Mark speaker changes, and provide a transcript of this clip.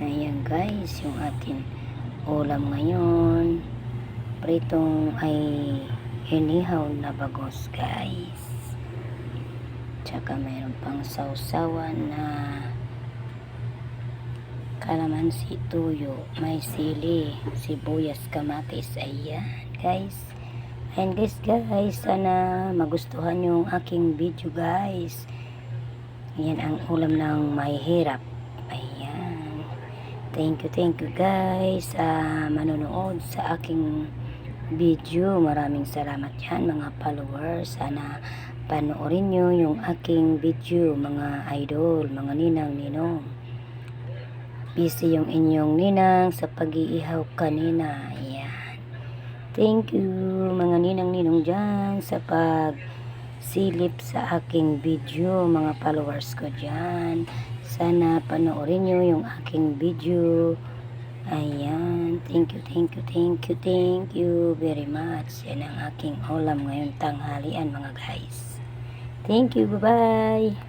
Speaker 1: Ayan guys, yung atin ulam ngayon. Pritong ay inihaw na bagos guys. Tsaka mayroon pang sausawan na kalamansi, tuyo, may sili, sibuyas, kamatis. Ayan guys. Ayan guys, sana magustuhan yung aking video guys. Ayan ang ulam ng mahihirap. Ayan. Thank you guys sa manonood sa aking video. Maraming salamat yan mga followers. Sana panoorin nyo yung aking video mga idol, mga ninang ninong. Busy yung inyong ninang sa pag-iihaw kanina. Ayan. Thank you mga ninang ninong dyan sa silip sa aking video, mga followers ko dyan. Sana panoorin nyo yung aking video. Ayan, thank you very much. Yan ang aking ulam ngayon tanghalian mga guys. Thank you, bye bye.